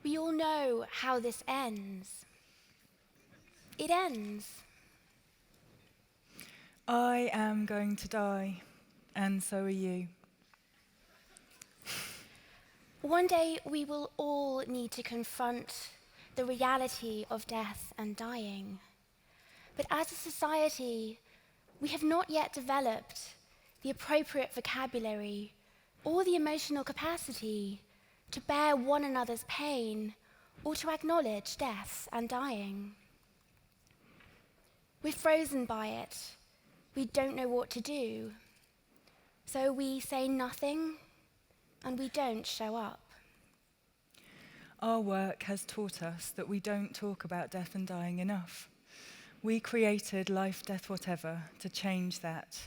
We all know how this ends. It ends. I am going to die, and so are you. One day we will all need to confront the reality of death and dying. But as a society, we have not yet developed the appropriate vocabulary or the emotional capacity to bear one another's pain or to acknowledge death and dying. We're frozen by it. We don't know what to do. So we say nothing and we don't show up. Our work has taught us that we don't talk about death and dying enough. We created Life, Death, Whatever to change that.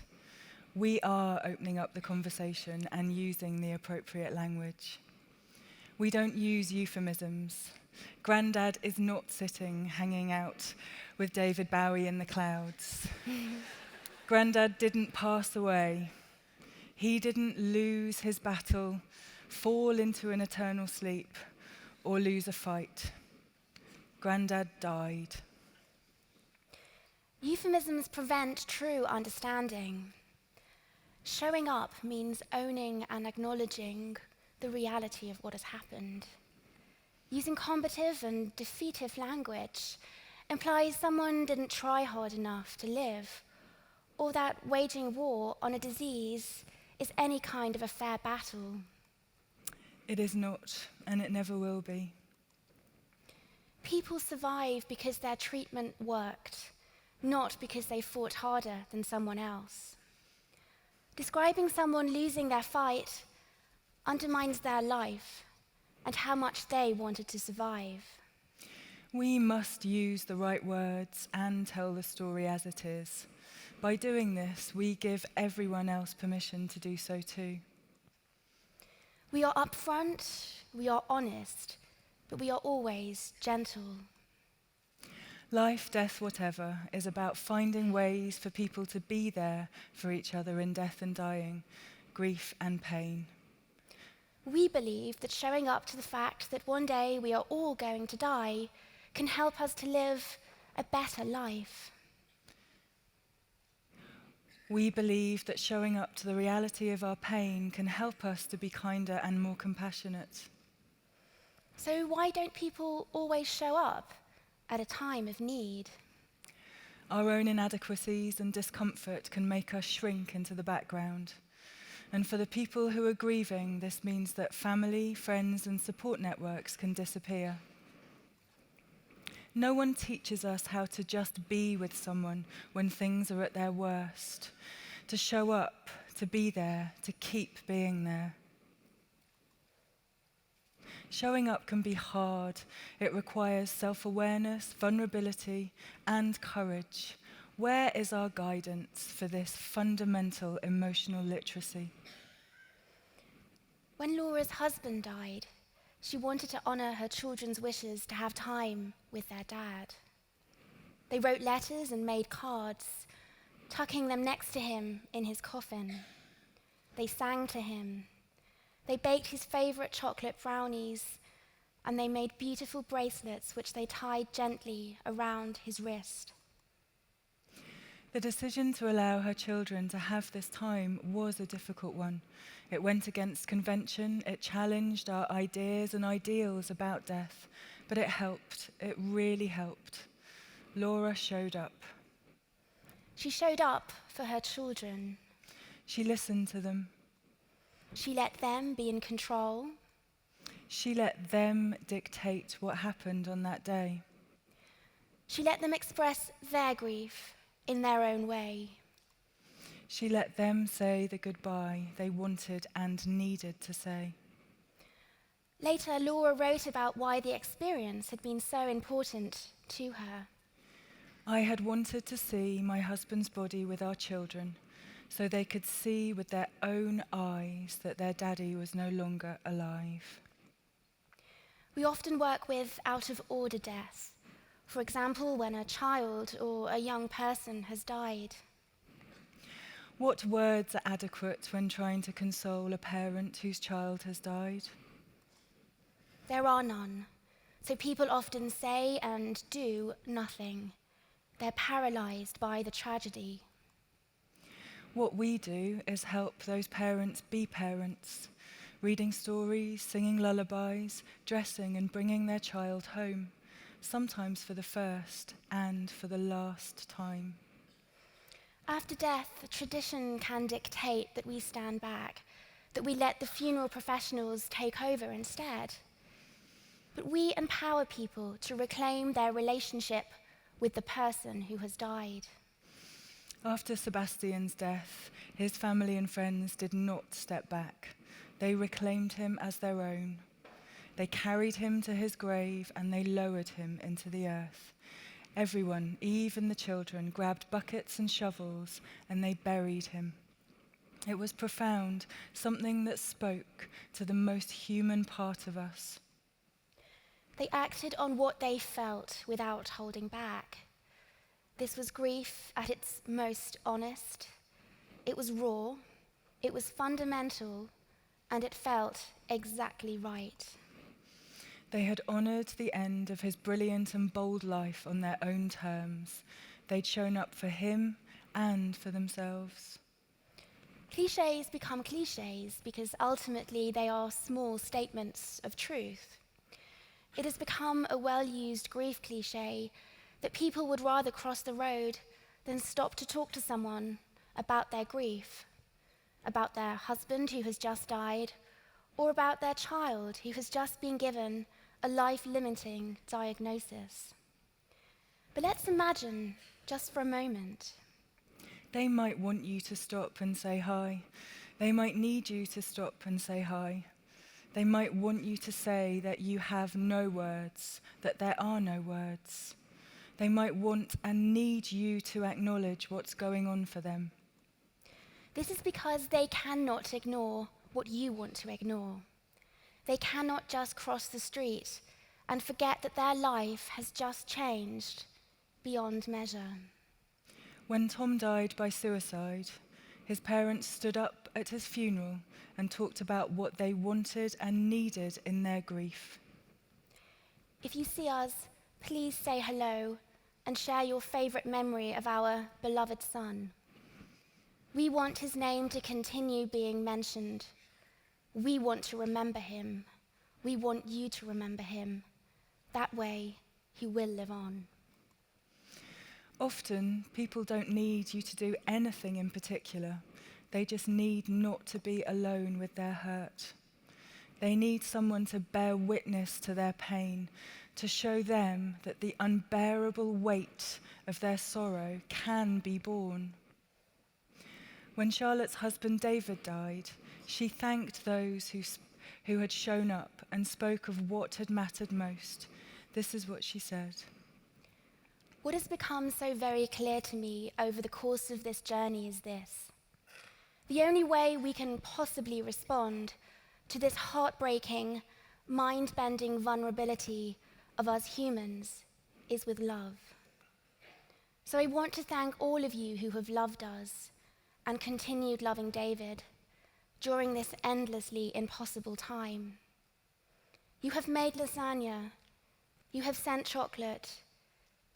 We are opening up the conversation and using the appropriate language. We don't use euphemisms. Grandad is not sitting, hanging out with David Bowie in the clouds. Grandad didn't pass away. He didn't lose his battle, fall into an eternal sleep, or lose a fight. Grandad died. Euphemisms prevent true understanding. Showing up means owning and acknowledging the reality of what has happened. Using combative and defeative language implies someone didn't try hard enough to live, or that waging war on a disease is any kind of a fair battle. It is not, and it never will be. People survive because their treatment worked, not because they fought harder than someone else. Describing someone losing their fight undermines their life and how much they wanted to survive. We must use the right words and tell the story as it is. By doing this, we give everyone else permission to do so too. We are upfront, we are honest, but we are always gentle. Life, Death, Whatever is about finding ways for people to be there for each other in death and dying, grief and pain. We believe that showing up to the fact that one day we are all going to die can help us to live a better life. We believe that showing up to the reality of our pain can help us to be kinder and more compassionate. So why don't people always show up at a time of need? Our own inadequacies and discomfort can make us shrink into the background. And for the people who are grieving, this means that family, friends, and support networks can disappear. No one teaches us how to just be with someone when things are at their worst, to show up, to be there, to keep being there. Showing up can be hard. It requires self-awareness, vulnerability, and courage. Where is our guidance for this fundamental emotional literacy? When Laura's husband died, she wanted to honor her children's wishes to have time with their dad. They wrote letters and made cards, tucking them next to him in his coffin. They sang to him. They baked his favorite chocolate brownies, and they made beautiful bracelets which they tied gently around his wrist. The decision to allow her children to have this time was a difficult one. It went against convention, it challenged our ideas and ideals about death, but it helped, it really helped. Laura showed up. She showed up for her children. She listened to them. She let them be in control. She let them dictate what happened on that day. She let them express their grief in their own way. She let them say the goodbye they wanted and needed to say. Later, Laura wrote about why the experience had been so important to her. I had wanted to see my husband's body with our children so they could see with their own eyes that their daddy was no longer alive. We often work with out-of-order death, For example, when a child or a young person has died. What words are adequate when trying to console a parent whose child has died? There are none, so people often say and do nothing. They're paralyzed by the tragedy. What we do is help those parents be parents, reading stories, singing lullabies, dressing and bringing their child home, sometimes for the first and for the last time. After death, tradition can dictate that we stand back, that we let the funeral professionals take over instead. But we empower people to reclaim their relationship with the person who has died. After Sebastian's death, his family and friends did not step back. They reclaimed him as their own. They carried him to his grave and they lowered him into the earth. Everyone, even the children, grabbed buckets and shovels and they buried him. It was profound, something that spoke to the most human part of us. They acted on what they felt without holding back. This was grief at its most honest. It was raw, it was fundamental, and it felt exactly right. They had honoured the end of his brilliant and bold life on their own terms. They'd shown up for him and for themselves. Clichés become clichés because ultimately they are small statements of truth. It has become a well-used grief cliché that people would rather cross the road than stop to talk to someone about their grief, about their husband who has just died, or about their child who has just been given a life-limiting diagnosis. But let's imagine, just for a moment, They might want you to stop and say hi. They might need you to stop and say hi. They might want you to say that you have no words, that there are no words. They might want and need you to acknowledge what's going on for them. this is because they cannot ignore what you want to ignore. They cannot just cross the street and forget that their life has just changed beyond measure. When Tom died by suicide, his parents stood up at his funeral and talked about what they wanted and needed in their grief. If you see us, please say hello and share your favorite memory of our beloved son. We want his name to continue being mentioned. We want to remember him. We want you to remember him. That way, he will live on. Often, people don't need you to do anything in particular. They just need not to be alone with their hurt. They need someone to bear witness to their pain, to show them that the unbearable weight of their sorrow can be borne. When Charlotte's husband David died, she thanked those who had shown up and spoke of what had mattered most. This is what she said. What has become so very clear to me over the course of this journey is this. The only way we can possibly respond to this heartbreaking, mind-bending vulnerability of us humans is with love. So I want to thank all of you who have loved us and continued loving David during this endlessly impossible time. You have made lasagna, you have sent chocolate,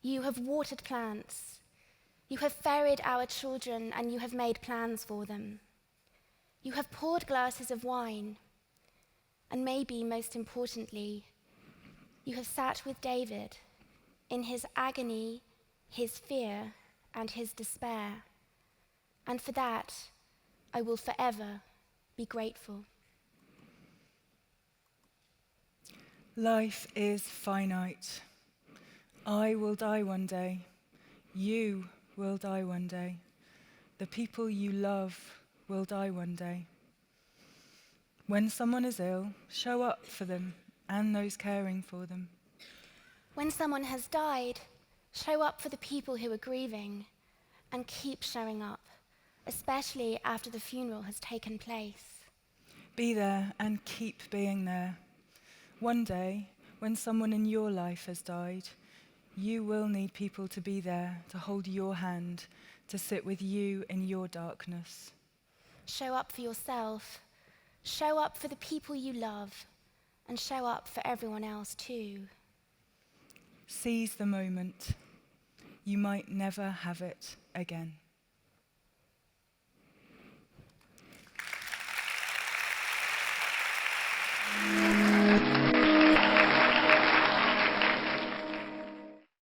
you have watered plants, you have ferried our children and you have made plans for them. You have poured glasses of wine, and maybe most importantly, you have sat with David in his agony, his fear, and his despair. And for that, I will forever be grateful. Life is finite. I will die one day. You will die one day. The people you love will die one day. When someone is ill, show up for them and those caring for them. When someone has died, show up for the people who are grieving and keep showing up, especially after the funeral has taken place. Be there and keep being there. One day, when someone in your life has died, You will need people to be there, to hold your hand, to sit with you in your darkness. Show up for yourself. Show up for the people you love. And show up for everyone else too. Seize the moment. You might never have it again.